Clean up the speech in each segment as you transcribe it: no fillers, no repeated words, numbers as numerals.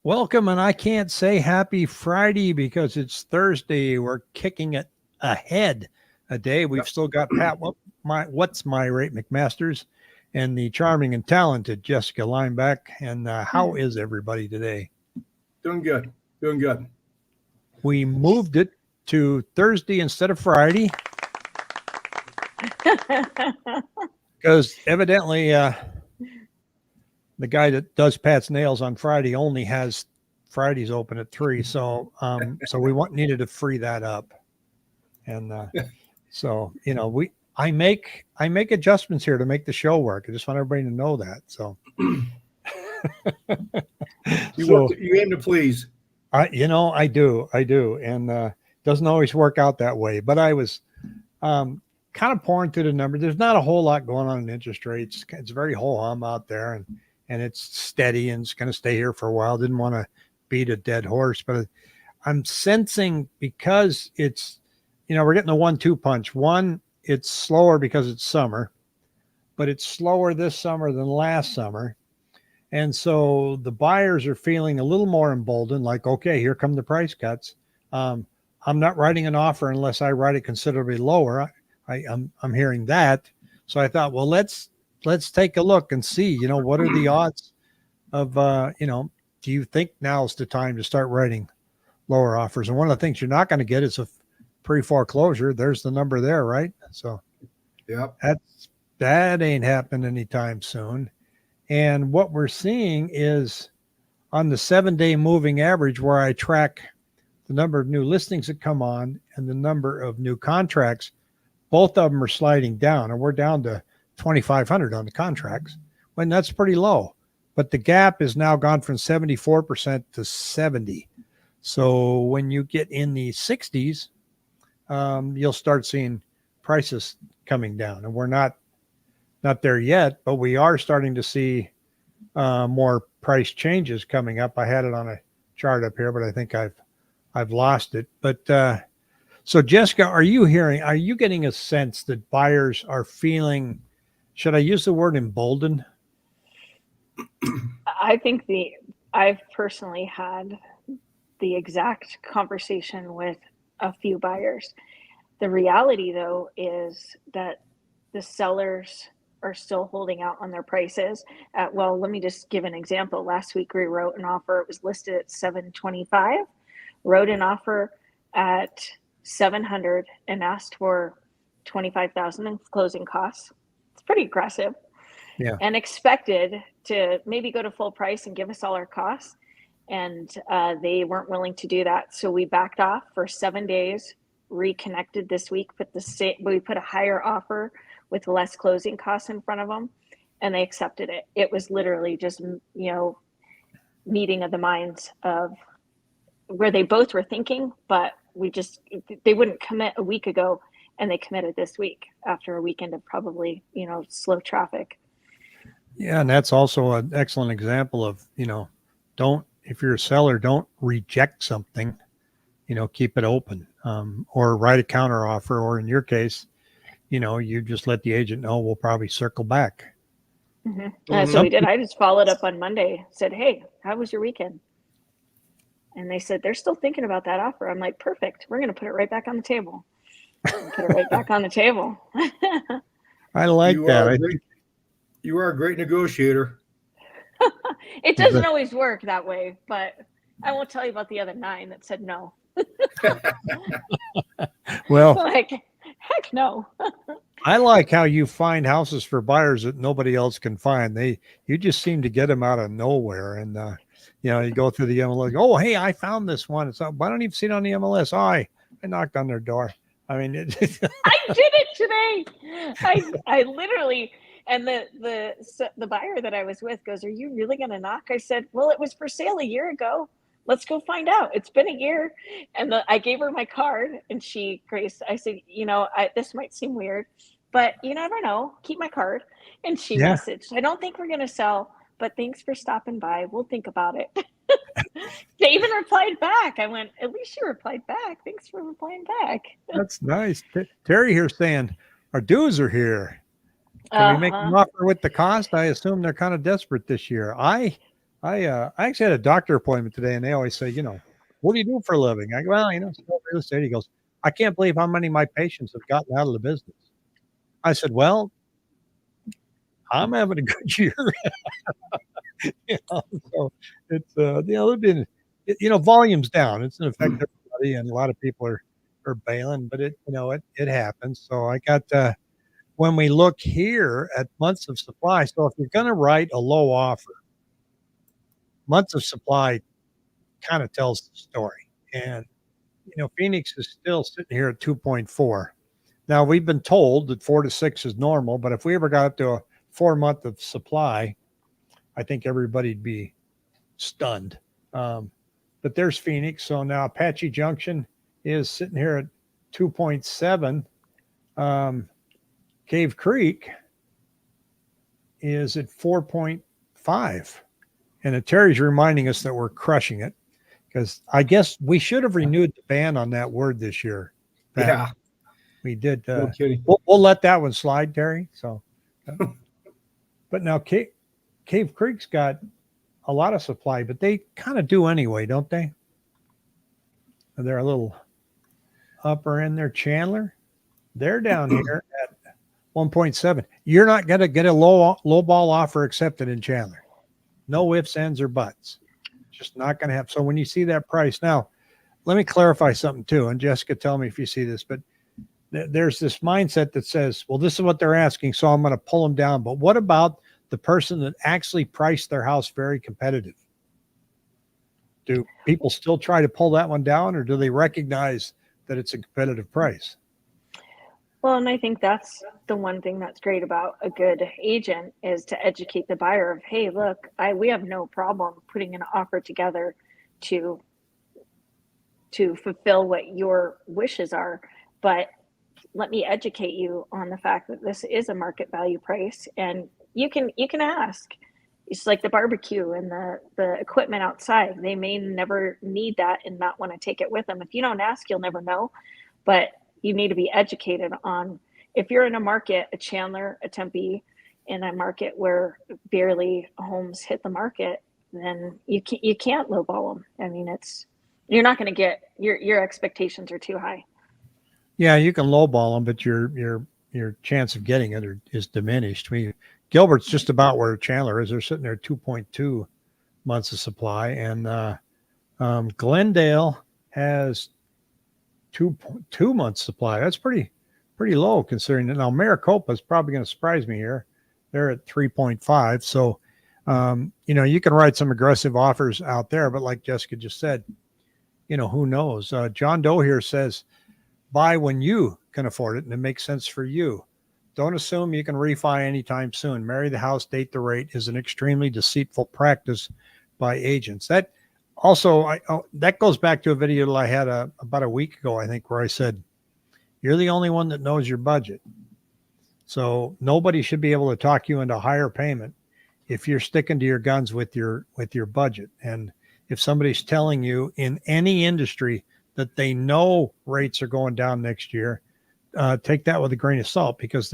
Welcome, and I can't say happy Friday because it's Thursday. We're kicking it ahead a day. We've Yep. still got what's my rate McMasters and the charming and talented Jessica Lineback. And how is everybody today? Doing good. Doing good. We moved it to Thursday instead of Friday because evidently the guy that does Pat's nails on Friday only has Fridays open at 3. So we needed to free that up. And so, I make adjustments here to make the show work. I just want everybody to know that. So You aim to please. I do. And doesn't always work out that way, but I was kind of pouring through the numbers. There's not a whole lot going on in interest rates. It's very ho-hum out there, and it's steady and it's going to stay here for a while. Didn't want to beat a dead horse, but I'm sensing because it's, we're getting a 1-2 punch. One, it's slower because it's summer, but it's slower this summer than last summer. And so the buyers are feeling a little more emboldened, like, okay, here come the price cuts. I'm not writing an offer unless I write it considerably lower. I'm hearing that. So I thought, well, let's take a look and see, what are the odds of, do you think now's the time to start writing lower offers? And one of the things you're not going to get is a pre-foreclosure. There's the number there, right? So Yep. that ain't happening anytime soon. And what we're seeing is on the 7-day moving average, where I track the number of new listings that come on and the number of new contracts, both of them are sliding down, and we're down to 2,500 on the contracts, when that's pretty low. But the gap is now gone from 74% to 70. So when you get in the 60s, you'll start seeing prices coming down, and we're not there yet, but we are starting to see more price changes coming up. I had it on a chart up here, but I think I've lost it. But so Jessica, are you getting a sense that buyers are feeling, should I use the word emboldened? I think I've personally had the exact conversation with a few buyers. The reality, though, is that the sellers are still holding out on their prices. Well, let me just give an example. Last week, we wrote an offer. It was listed at $725. Wrote an offer at $700 and asked for $25,000 in closing costs. It's pretty aggressive. Yeah. And expected to maybe go to full price and give us all our costs. And they weren't willing to do that. So we backed off for 7 days, reconnected this week, we put a higher offer with less closing costs in front of them, and they accepted it. It was literally just, meeting of the minds of where they both were thinking, but they wouldn't commit a week ago, and they committed this week after a weekend of probably, slow traffic. Yeah. And that's also an excellent example of, if you're a seller, don't reject something, keep it open, or write a counter offer, or in your case, you just let the agent know we'll probably circle back. Mm-hmm. That's what we did. I just followed up on Monday, said, hey, how was your weekend? And they said, they're still thinking about that offer. I'm like, perfect. We're going to put it right back on the table. Put it right back on the table. I like that. You are a great negotiator. It doesn't always work that way, but I won't tell you about the other 9 that said no. Well, like, heck no. I like how you find houses for buyers that nobody else can find. You just seem to get them out of nowhere. And, you go through the MLS. Oh, hey, I found this one. It's why don't you see it on the MLS? Oh, I knocked on their door. I mean, I did it today. I literally, and the buyer that I was with goes, are you really going to knock? I said, well, it was for sale a year ago. Let's go find out. It's been a year. And I gave her my card, and Grace, I said, this might seem weird, but you never know. Keep my card. And she messaged, I don't think we're going to sell, but thanks for stopping by. We'll think about it. They even replied back. I went, at least you replied back. Thanks for replying back. That's nice. Terry here saying our dues are here. Can we make an offer with the cost? I assume they're kind of desperate this year. I I actually had a doctor appointment today, and they always say, what do you do for a living? I go, well, sell real estate. He goes, I can't believe how many of my patients have gotten out of the business. I said, well, I'm having a good year. So it's they've been, volume's down. It's an effect everybody, and a lot of people are bailing, but it happens. So I got when we look here at months of supply. So if you're going to write a low offer, months of supply kind of tells the story. And Phoenix is still sitting here at 2.4. Now we've been told that 4 to 6 is normal, but if we ever got up to a 4-month of supply, I think everybody'd be stunned. But there's Phoenix. So now Apache Junction is sitting here at 2.7. Cave Creek is at 4.5. And Terry's reminding us that we're crushing it, because I guess we should have renewed the ban on that word this year. Yeah. We did. No kidding. We'll let that one slide, Terry. So, but now Cave Creek's got a lot of supply, but they kind of do anyway, don't they? They're a little upper in there. Chandler, they're down here at 1.7. You're not going to get a low ball offer accepted in Chandler. No ifs, ands, or buts. Just not going to have. So when you see that price now, let me clarify something too. And Jessica, tell me if you see this, but there's this mindset that says, well, this is what they're asking, so I'm going to pull them down. But what about the person that actually priced their house very competitive? Do people still try to pull that one down, or do they recognize that it's a competitive price? Well, and I think that's the one thing that's great about a good agent, is to educate the buyer of, hey, look, we have no problem putting an offer together to fulfill what your wishes are, but let me educate you on the fact that this is a market value price, and you can ask. It's like the barbecue and the equipment outside. They may never need that and not want to take it with them. If you don't ask, you'll never know. But you need to be educated on, if you're in a market, a Chandler, a Tempe, in a market where barely homes hit the market, then you can't lowball them. I mean, you're not going to get, your expectations are too high. Yeah, you can lowball them, but your chance of getting it is diminished. Gilbert's just about where Chandler is. They're sitting there 2.2 months of supply, and Glendale has 2.2 months supply. That's pretty low considering that. Now Maricopa is probably going to surprise me here. They're at 3.5. So, you can write some aggressive offers out there, but like Jessica just said, who knows? John Doe here says, buy when you can afford it and it makes sense for you. Don't assume you can refi anytime soon. Marry the house, date the rate is an extremely deceitful practice by agents. That also, that goes back to a video that I had about a week ago, I think, where I said, you're the only one that knows your budget. So nobody should be able to talk you into a higher payment if you're sticking to your guns with your budget. And if somebody's telling you in any industry that they know rates are going down next year, take that with a grain of salt, because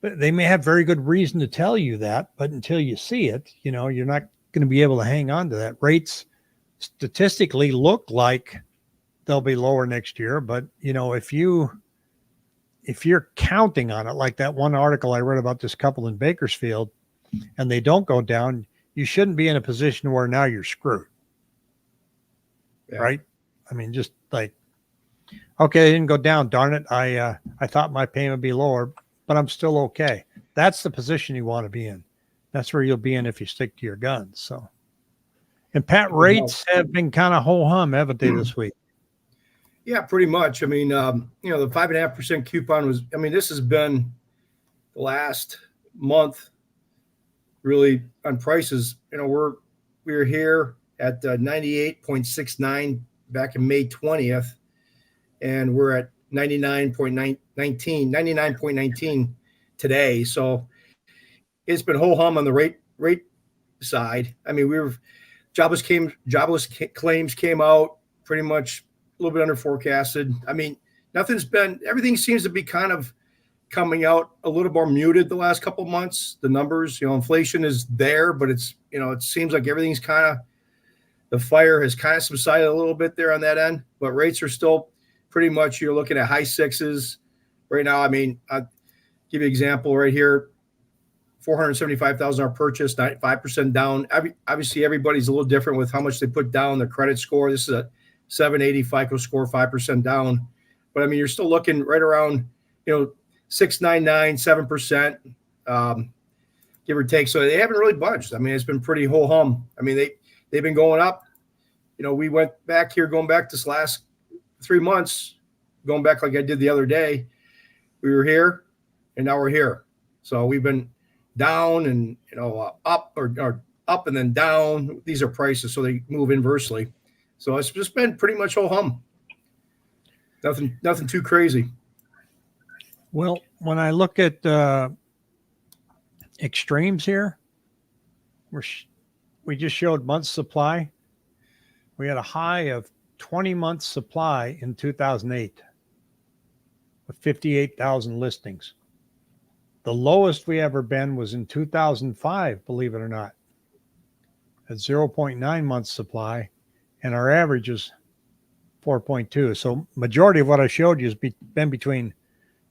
they may have very good reason to tell you that, but until you see it, you're not going to be able to hang on to that. Rates statistically look like they'll be lower next year, but if you're counting on it, like that one article I read about this couple in Bakersfield, and they don't go down, you shouldn't be in a position where now you're screwed. Yeah. Right? I mean, just like, okay, it didn't go down, darn it. I thought my payment would be lower, but I'm still okay. That's the position you want to be in. That's where you'll be in if you stick to your guns. So, and Pat, rates have been kind of ho-hum, haven't they, this week? Yeah, pretty much. I mean, the 5.5% coupon was, this has been the last month really on prices. We were here at 98.69 back in May 20th, and we're at 99.19 today. So it's been ho-hum on the rate side. I mean, jobless claims came out pretty much a little bit under forecasted. I mean, everything seems to be kind of coming out a little more muted the last couple of months. The numbers, inflation is there, but it's, it seems like everything's the fire has kind of subsided a little bit there on that end, but rates are still pretty much, you're looking at high sixes right now. I mean, I'll give you an example right here. $475,000 purchase, 5% down. Obviously, everybody's a little different with how much they put down, their credit score. This is a 780 FICO score, 5% down. But I mean, you're still looking right around, 699, 7%, give or take. So they haven't really budged. I mean, it's been pretty ho hum. I mean, they've been going up. We went back here, going back this last 3 months, going back like I did the other day. We were here, and now we're here. So we've been down and up or up and then down. These are prices, so they move inversely. So it's just been pretty much ho hum. Nothing too crazy. Well, when I look at extremes here, we just showed months supply. We had a high of 20 months supply in 2008 with 58,000 listings. The lowest we ever been was in 2005, believe it or not, at 0.9 months supply, and our average is 4.2. So majority of what I showed you has been between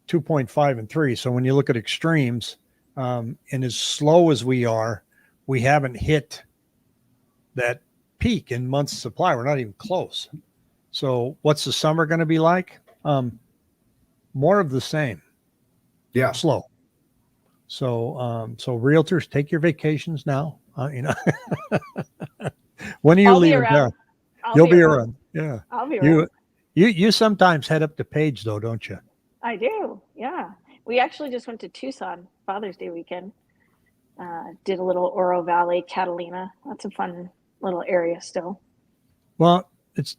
2.5 and 3. So when you look at extremes, and as slow as we are, we haven't hit that peak in months supply. We're not even close. So what's the summer going to be like? More of the same. Yeah. Slow. So realtors, take your vacations now. When are you leaving? You'll be around. Yeah. I'll be around. You sometimes head up to Page though, don't you? I do. Yeah. We actually just went to Tucson Father's Day weekend. Did a little Oro Valley, Catalina. That's a fun little area still. Well, it's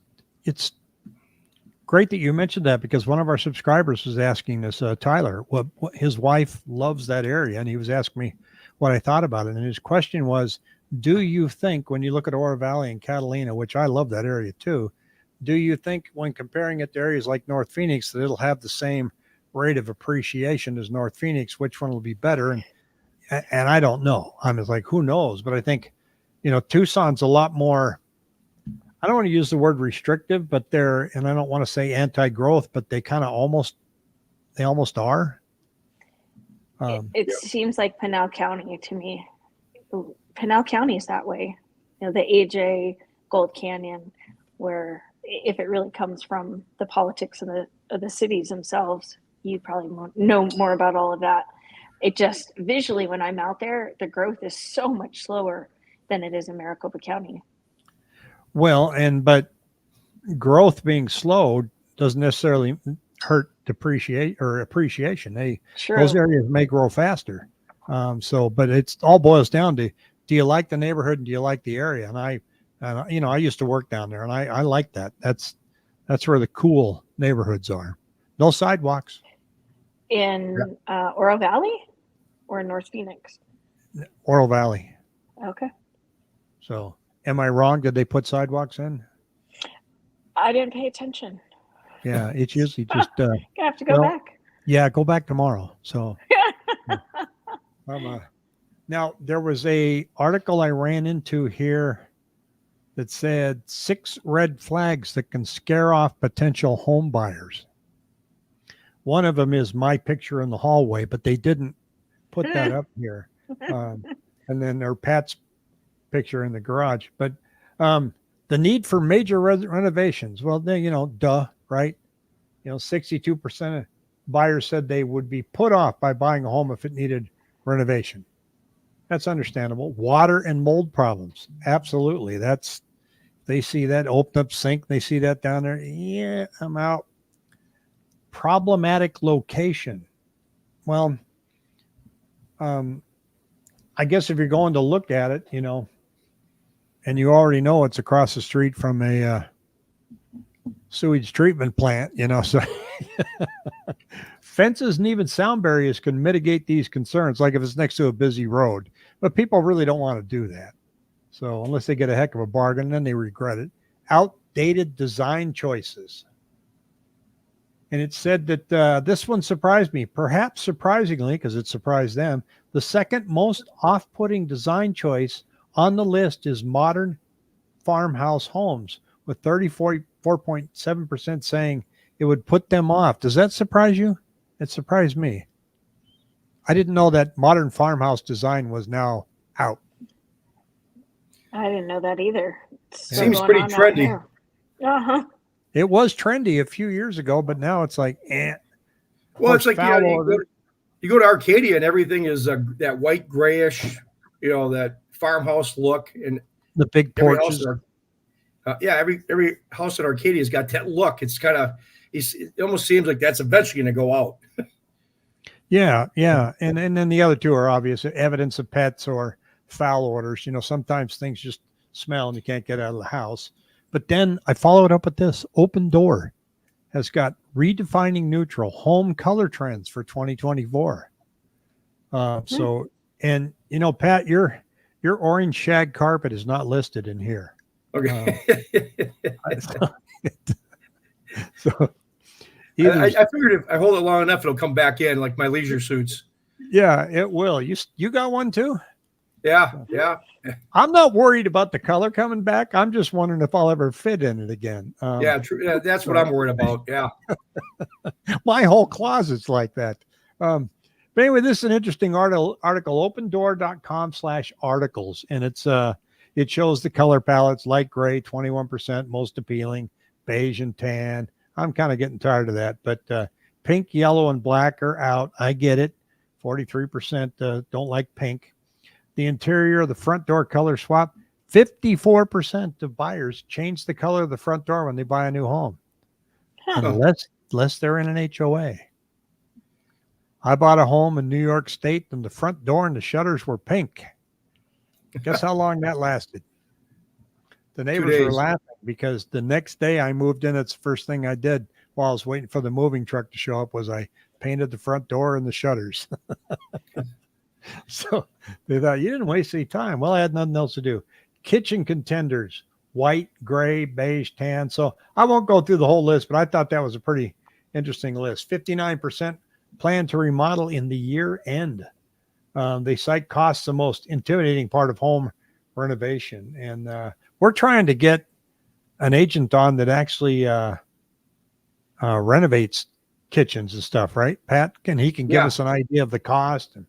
great that you mentioned that, because one of our subscribers was asking us, Tyler, what his wife loves that area, and he was asking me what I thought about it. And his question was, do you think when you look at Oro Valley and Catalina, which I love that area too, do you think when comparing it to areas like North Phoenix that it'll have the same rate of appreciation as North Phoenix? Which one will be better? And I don't know. I'm just like, who knows? But I think, Tucson's a lot more, I don't want to use the word restrictive, but and I don't want to say anti-growth, but they kind of almost are. It seems like Pinal County to me. Pinal County is that way. The AJ, Gold Canyon, where if it really comes from the politics of the cities themselves, you probably know more about all of that. It just visually, when I'm out there, the growth is so much slower than it is in Maricopa County. Well, but growth being slow doesn't necessarily hurt appreciation. Those areas may grow faster. But it's all boils down to, do you like the neighborhood and do you like the area? And I used to work down there, and I like that. That's where the cool neighborhoods are. No sidewalks. In Oro Valley or in North Phoenix? Oro Valley. Okay. So am I wrong? Did they put sidewalks in? I didn't pay attention. Yeah, it's usually just I have to go back. Yeah, go back tomorrow. So now there was a article I ran into here that said 6 red flags that can scare off potential home buyers. One of them is my picture in the hallway, but they didn't put that up here. And then there's Pat's picture in the garage. But the need for major renovations. Well, duh, right? 62% of buyers said they would be put off by buying a home if it needed renovation. That's understandable. Water and mold problems. Absolutely. They see that open up sink. They see that down there. Yeah, I'm out. Problematic location. Well, I guess if you're going to look at it, and you already know it's across the street from a sewage treatment plant, so fences and even sound barriers can mitigate these concerns, like if it's next to a busy road. But people really don't want to do that. So unless they get a heck of a bargain, then they regret it. Outdated design choices. And it said that this one surprised me, perhaps surprisingly, because it surprised them. The second most off-putting design choice on the list is modern farmhouse homes, with 34.7% saying it would put them off. Does that surprise you? It surprised me. I didn't know that modern farmhouse design was now out. I didn't know that either. Seems pretty trendy. Uh-huh. It was trendy a few years ago, but now it's like, eh. Well, it's like you go to Arcadia and everything is that white grayish, that farmhouse look, and the big porches. Every house in Arcadia has got that look. It's kind of, it almost seems like that's eventually going to go out. Yeah. And then the other two are obvious evidence of pets or foul orders. Sometimes things just smell and you can't get out of the house. But then I followed up with this. Open Door has got redefining neutral home color trends for 2024. So, and Pat, your orange shag carpet is not listed in here. Okay. So I figured if I hold it long enough, it'll come back in like my leisure suits. Yeah, it will. You got one too? Yeah. I'm not worried about the color coming back. I'm just wondering if I'll ever fit in it again. True. Yeah, that's what I'm worried about. Yeah. My whole closet's like that. But anyway, this is an interesting article, opendoor.com/articles. And it shows the color palettes, light gray, 21%, most appealing, beige and tan. I'm kind of getting tired of that, but pink, yellow, and black are out. I get it. 43% don't like pink. The interior, the front door color swap, 54% of buyers change the color of the front door when they buy a new home, unless they're in an HOA. I bought a home in New York State, and the front door and the shutters were pink. Guess how long that lasted? The neighbors were laughing because the next day I moved in. It's the first thing I did while I was waiting for the moving truck to show up was I painted the front door and the shutters. So they thought, you didn't waste any time. Well, I had nothing else to do. Kitchen contenders, white, gray, beige, tan. So I won't go through the whole list, but I thought that was a pretty interesting list. 59% plan to remodel in the year end. They cite costs the most intimidating part of home renovation. And we're trying to get an agent on that actually renovates kitchens and stuff, right, Pat? He can give us an idea of the cost. And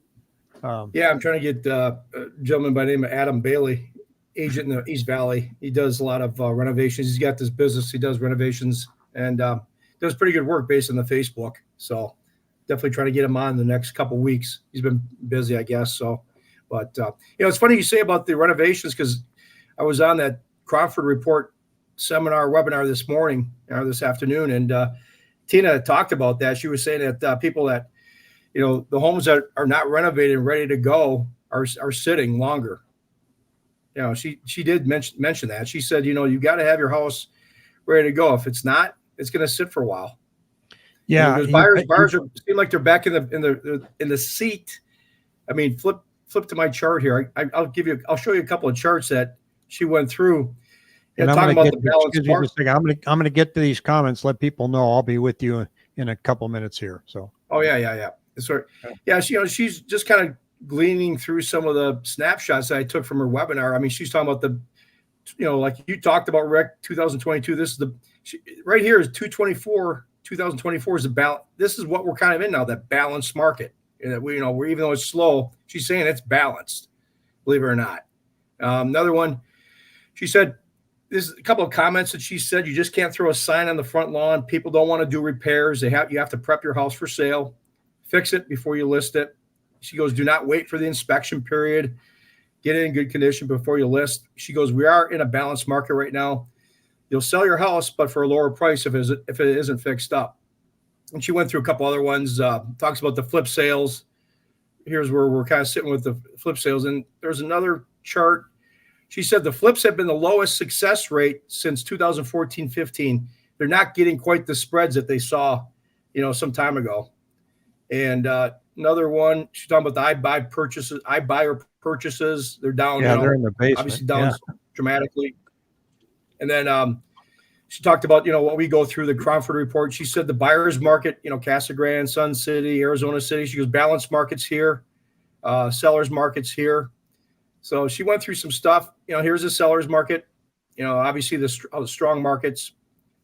I'm trying to get a gentleman by the name of Adam Bailey, agent in the East Valley. He does a lot of renovations. He's got this business. He does renovations and does pretty good work based on the Facebook. So definitely trying to get him on in the next couple of weeks. He's been busy, I guess. So, but it's funny you say about the renovations because I was on that Crawford Report webinar this afternoon, and Tina talked about that. She was saying that people that the homes that are not renovated and ready to go are sitting longer. She did mention that. She said, you got to have your house ready to go. If it's not, it's going to sit for a while. Yeah, buyers seem like they're back in the seat. I mean, flip to my chart here. I'll show you a couple of charts that she went through. And talking about the balance. I'm going to get to these comments. Let people know I'll be with you in a couple minutes here. So. Oh yeah. Yeah, she's just kind of gleaning through some of the snapshots that I took from her webinar. I mean, she's talking about like you talked about, Rick, 2022. This is right here is 2024 is the balance. This is what we're kind of in now, that balanced market. And that we're even though it's slow, she's saying it's balanced, believe it or not. Another one, she said, there's a couple of comments that she said, you just can't throw a sign on the front lawn. People don't want to do repairs. You have to prep your house for sale. Fix it before you list it. She goes, do not wait for the inspection period. Get it in good condition before you list. She goes, we are in a balanced market right now. You'll sell your house, but for a lower price if it isn't fixed up. And she went through a couple other ones, talks about the flip sales. Here's where we're kind of sitting with the flip sales. And there's another chart. She said the flips have been the lowest success rate since 2014-15. They're not getting quite the spreads that they saw, some time ago. And another one, she's talking about the iBuyer purchases. They're down. Yeah, they're in the basement. Obviously down dramatically. And then She talked about, what we go through the Cromford report. She said the buyer's market, Casa Grande, Sun City, Arizona City. She goes, balanced markets here, seller's markets here. So she went through some stuff. Here's the seller's market, obviously the strong markets.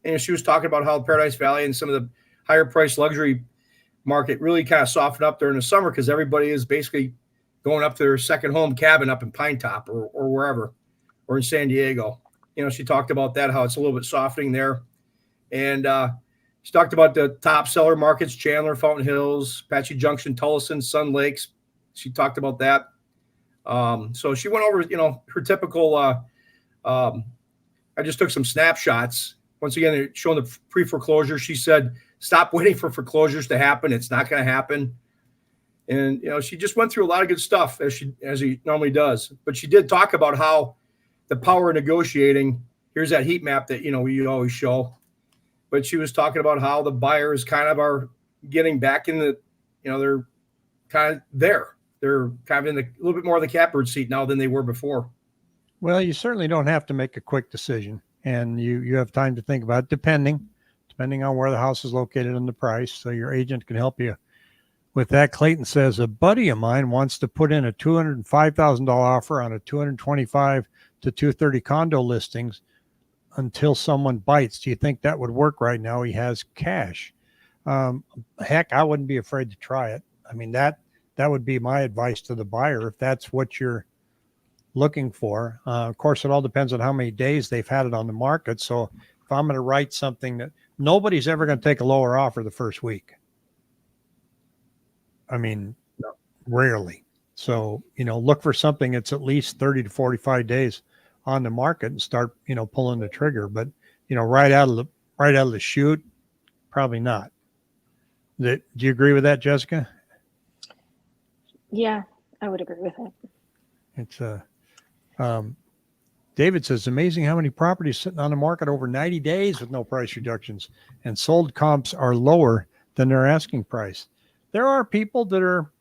And she was talking about how Paradise Valley and some of the higher priced luxury market really kind of softened up during the summer because everybody is basically going up to their second home cabin up in Pine Top or wherever, or in San Diego. She talked about that, how it's a little bit softening there. And she talked about the top seller markets, Chandler, Fountain Hills, Apache Junction, Tullison, Sun Lakes. She talked about that. So she went over, her typical, I just took some snapshots. Once again, showing the pre-foreclosure. She said, stop waiting for foreclosures to happen. It's not going to happen. And, she just went through a lot of good stuff as she normally does. But she did talk about how the power of negotiating, here's that heat map that, we always show. But she was talking about how the buyers kind of are getting back in the, they're kind of there. They're kind of in a little bit more of the catbird seat now than they were before. Well, you certainly don't have to make a quick decision, and you have time to think about it, depending on where the house is located and the price. So your agent can help you with that. Clayton says a buddy of mine wants to put in a $205,000 offer on a 225 to 230 condo listings until someone bites. Do you think that would work right now? He has cash. Heck, I wouldn't be afraid to try it. I mean, that would be my advice to the buyer if that's what you're looking for. Of course, it all depends on how many days they've had it on the market. So if I'm going to write something that nobody's ever going to take a lower offer the first week. I mean, no. Rarely. So, look for something that's at least 30 to 45 days on the market and start, pulling the trigger. But, right out of the chute, probably not. Do you agree with that, Jessica? Yeah, I would agree with that. It's David says, amazing how many properties sitting on the market over 90 days with no price reductions, and sold comps are lower than their asking price. There are people that are,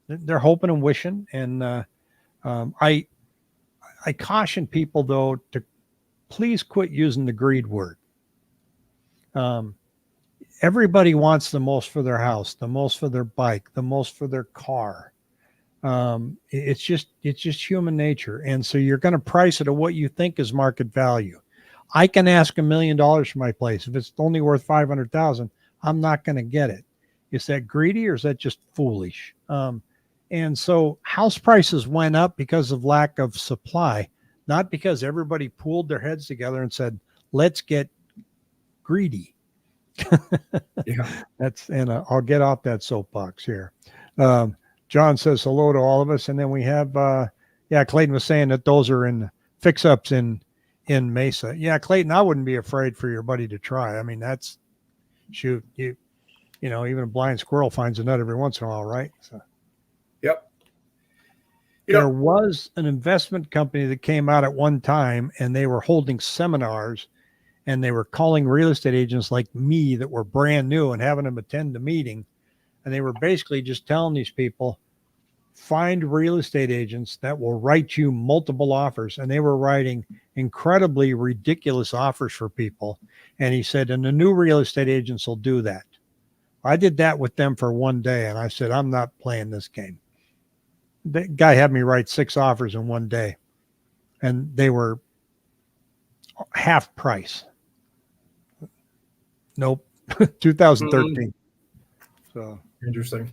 they're hoping and wishing. And I caution people, though, to please quit using the greed word. Everybody wants the most for their house, the most for their bike, the most for their car. It's just human nature. And so you're going to price it at what you think is market value. I can ask $1 million for my place. If it's only worth 500,000, I'm not going to get it. Is that greedy or is that just foolish? And so house prices went up because of lack of supply, not because everybody pooled their heads together and said, let's get greedy. Yeah. I'll get off that soapbox here. John says hello to all of us. And then we have, Clayton was saying that those are in fix-ups in Mesa. Yeah, Clayton, I wouldn't be afraid for your buddy to try. I mean, even a blind squirrel finds a nut every once in a while, right? So. Yep. There was an investment company that came out at one time, and they were holding seminars, and they were calling real estate agents like me that were brand new and having them attend the meeting. And they were basically just telling these people, find real estate agents that will write you multiple offers. And they were writing incredibly ridiculous offers for people. And he said, and the new real estate agents will do that. I did that with them for one day. And I said, I'm not playing this game. The guy had me write 6 offers in one day. And they were half price. Nope. 2013. So interesting.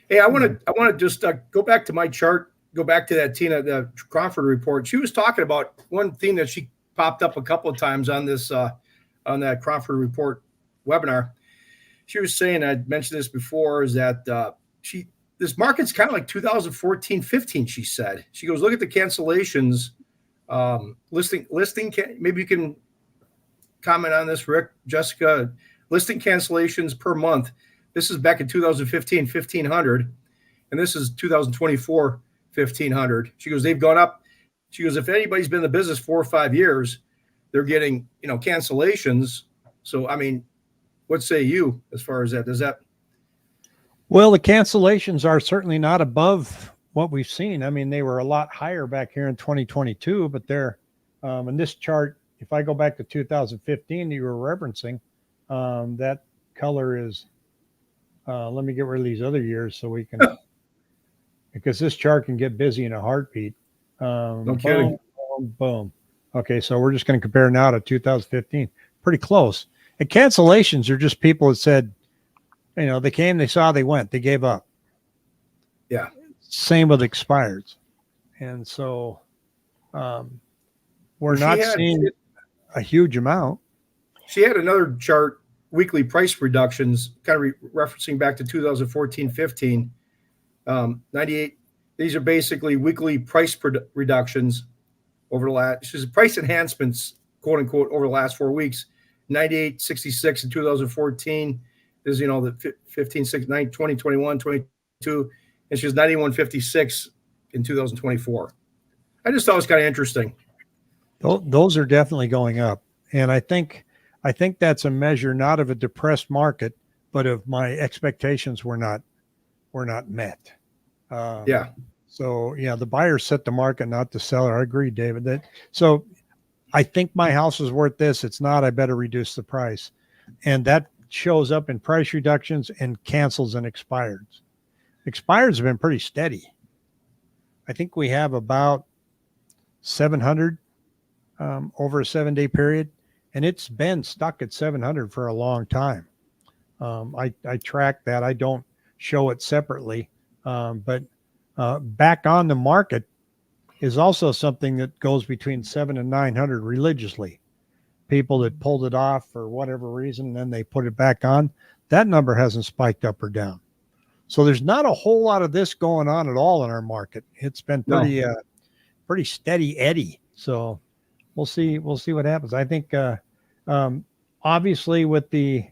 Hey, I want to just go back to my chart, go back to that Tina, the Cromford report. She was talking about one thing that she popped up a couple of times on this, on that Cromford report webinar. She was saying, I mentioned this before, is that this market's kind of like 2014, 15, she said. She goes, look at the cancellations, listing, maybe you can comment on this, Rick, Jessica, listing cancellations per month. This is back in 2015, 1,500. And this is 2024, 1,500. She goes, they've gone up. She goes, if anybody's been in the business 4 or 5 years, they're getting, cancellations. So, I mean, what say you as far as that? Does that? Well, the cancellations are certainly not above what we've seen. I mean, they were a lot higher back here in 2022, but they're, and this chart if I go back to 2015 that you were referencing, that color is, let me get rid of these other years so we can, because this chart can get busy in a heartbeat. No kidding. Boom, boom, boom. Okay, so we're just going to compare now to 2015. Pretty close. And cancellations are just people that said, they came, they saw, they went, they gave up. Yeah. Same with expireds. And so we're not seeing a huge amount. She had another chart, weekly price reductions, kind of referencing back to 2014-15. 98. These are basically weekly price reductions over the last. She's price enhancements, quote unquote, over the last 4 weeks. 98.66 in 2014 is the 15, 6, 9, 20, 21, 22, and she was 91.56 in 2024. I just thought it was kind of interesting. Those are definitely going up, and I think that's a measure not of a depressed market, but of my expectations were not met. Yeah. So the buyer set the market, not the seller. I agree, David. So I think my house is worth this. It's not. I better reduce the price, and that shows up in price reductions and cancels and expireds. Expireds have been pretty steady. I think we have about 700 over a 7-day period, and it's been stuck at 700 for a long time. I track that. I don't show it separately, but back on the market is also something that goes between 700 and 900 religiously. People that pulled it off for whatever reason, then they put it back on. That number hasn't spiked up or down. So there's not a whole lot of this going on at all in our market. It's been pretty steady Eddie. So we'll see what happens. I think obviously with the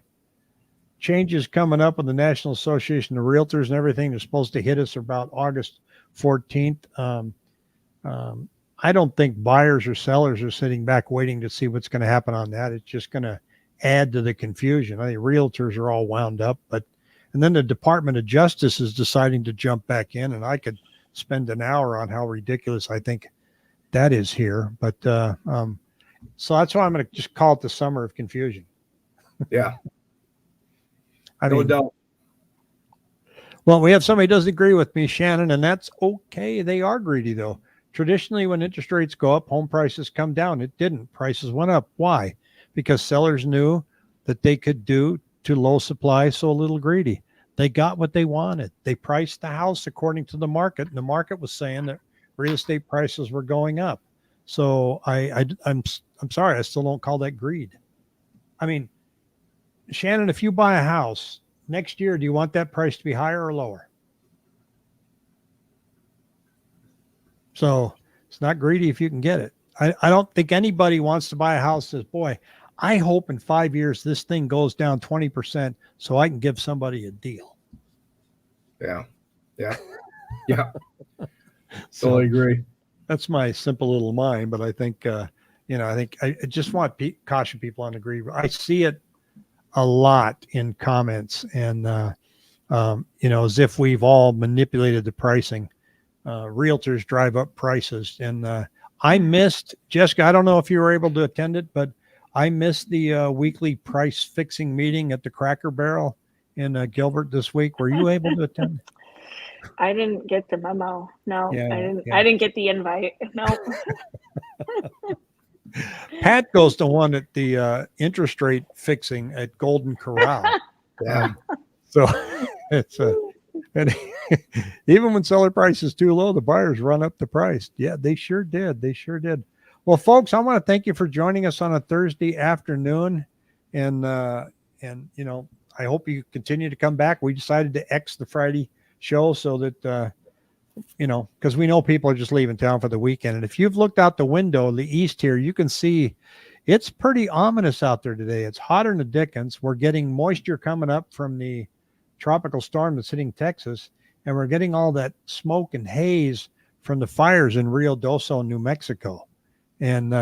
changes coming up with the National Association of Realtors and everything, they're supposed to hit us about August 14th. I don't think buyers or sellers are sitting back waiting to see what's going to happen on that. It's just going to add to the confusion. I think realtors are all wound up, and then the Department of Justice is deciding to jump back in, and I could spend an hour on how ridiculous I think that is here. But so that's why I'm going to just call it the summer of confusion. Yeah. No doubt. Well, we have somebody who doesn't agree with me, Shannon, and that's okay. They are greedy, though. Traditionally, when interest rates go up, home prices come down. It didn't. Prices went up. Why? Because sellers knew that they could do to low supply, so a little greedy. They got what they wanted. They priced the house according to the market, and the market was saying that real estate prices were going up. So I'm sorry, I still don't call that greed. I mean, Shannon, if you buy a house next year, do you want that price to be higher or lower? So it's not greedy if you can get it. I don't think anybody wants to buy a house that says, boy, I hope in 5 years this thing goes down 20% so I can give somebody a deal. Yeah. Totally agree. That's my simple little mind, but I think, I just want caution people on the greed. I see it a lot in comments and, as if we've all manipulated the pricing. Realtors drive up prices. And I missed, Jessica, I don't know if you were able to attend it, but I missed the weekly price fixing meeting at the Cracker Barrel in Gilbert this week. Were you able to attend? I didn't get the memo. No, Yeah, I didn't. yeah. I didn't get the invite. No. Pat goes to one at the interest rate fixing at Golden Corral. Yeah. So it's and even when seller price is too low, the buyers run up the price. Yeah, they sure did. Well, folks, I want to thank you for joining us on a Thursday afternoon, and I hope you continue to come back. We decided to X the Friday show so that because we know people are just leaving town for the weekend. And if you've looked out the window, the east here, you can see it's pretty ominous out there today. It's hotter than the dickens. We're getting moisture coming up from the tropical storm that's hitting Texas, and we're getting all that smoke and haze from the fires in Rio Doso, New Mexico. And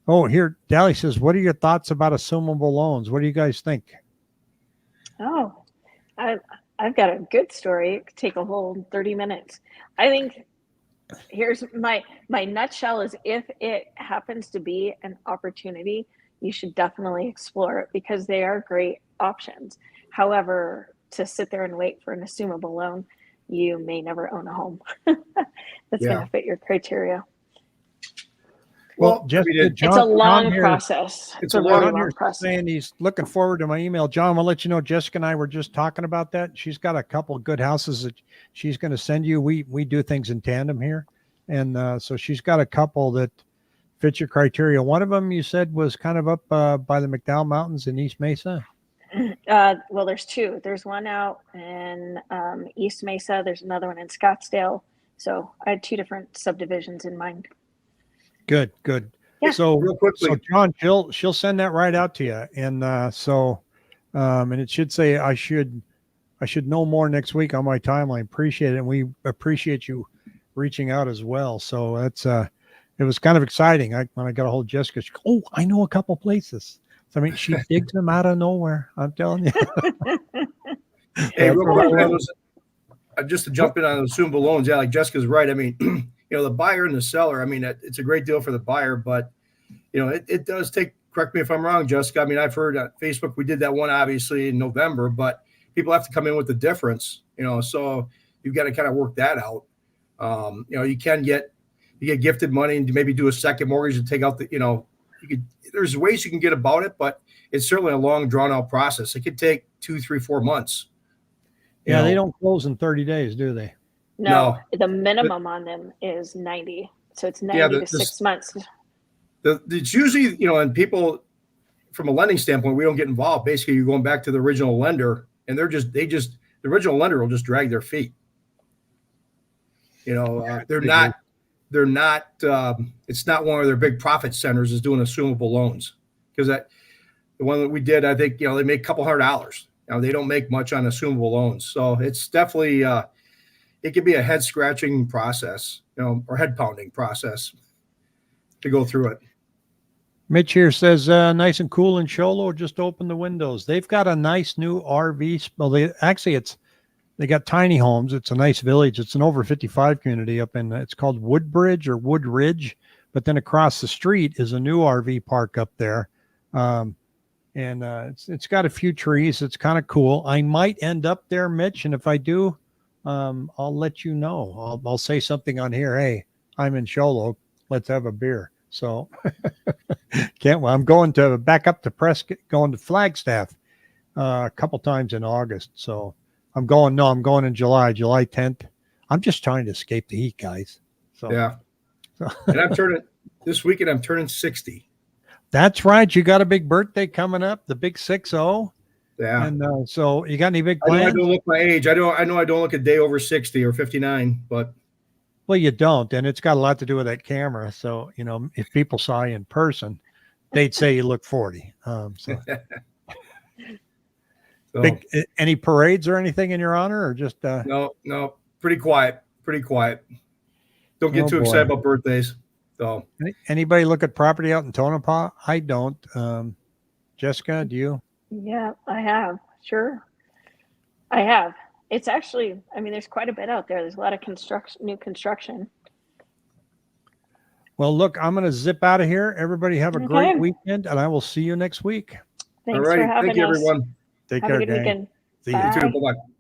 here Dally says, what are your thoughts about assumable loans? What do you guys think? Oh, I've got a good story. It could take a whole 30 minutes. I think here's my nutshell is if it happens to be an opportunity, you should definitely explore it because they are great options. However, to sit there and wait for an assumable loan, you may never own a home that's going to fit your criteria. Well, just it's a long process. It's a really long process. Saying he's looking forward to my email. John, I'll let you know. Jessica and I were just talking about that. She's got a couple of good houses that she's going to send you. We do things in tandem here, and so she's got a couple that fit your criteria. One of them you said was kind of up by the McDowell Mountains in East Mesa. Well, there's two. There's one out in East Mesa. There's another one in Scottsdale. So I had two different subdivisions in mind. Good. Yeah. So real quickly, so John, she'll send that right out to you, and and it should say I should know more next week on my timeline. Appreciate it, and we appreciate you reaching out as well. So that's it was kind of exciting. When I got a hold of Jessica, she goes, "Oh, I know a couple places." So I mean, she digs them out of nowhere. I'm telling you. Hey, real quick, just to jump in on the assumable loans, yeah, like Jessica's right. I mean, the buyer and the seller, I mean, it's a great deal for the buyer, but, it does take, correct me if I'm wrong, Jessica. I mean, I've heard on Facebook, we did that one obviously in November, but people have to come in with the difference, so you've got to kind of work that out. You get gifted money and maybe do a second mortgage and take out there's ways you can get about it, but it's certainly a long drawn out process. It could take 2, 3, 4 months. Yeah, they don't close in 30 days, do they? No, the minimum on them is 90. So it's 90 to 6 months. It's usually, and people from a lending standpoint, we don't get involved. Basically, you're going back to the original lender, and the original lender will just drag their feet. They're not, it's not one of their big profit centers is doing assumable loans, because the one that we did, I think, they make a couple $100. They don't make much on assumable loans. So it's definitely, it can be a head scratching process, or head pounding process to go through it. Mitch here says, nice and cool in Sholo. Just open the windows. They've got a nice new RV. Well, they got tiny homes. It's a nice village. It's an over 55 community up in, it's called Woodbridge or Woodridge. But then across the street is a new RV park up there. It's got a few trees. It's kind of cool. I might end up there, Mitch. And if I do, I'll let you know. I'll say something on here. Hey, I'm in Sholo. Let's have a beer. So I'm going to back up to Prescott, going to Flagstaff a couple times in August. So I'm going in July 10th. I'm just trying to escape the heat, guys. So yeah. And this weekend, I'm turning 60. That's right. You got a big birthday coming up, the big 6-0. Yeah. And so you got any big plans? I don't look my age. I know I don't look a day over 60 or 59, but. Well, you don't. And it's got a lot to do with that camera. So, if people saw you in person, they'd say you look 40. Any parades or anything in your honor, or just No, pretty quiet. Don't get too excited about birthdays. So anybody look at property out in Tonopah? I don't. Jessica, do you? Yeah, I have. Sure. I have. It's actually, there's quite a bit out there. There's a lot of new construction. Well, look, I'm going to zip out of here. Everybody have a great weekend, and I will see you next week. Thanks for having us. Thank you, everyone. Take Have care, a good weekend. See you. You too. Bye-bye.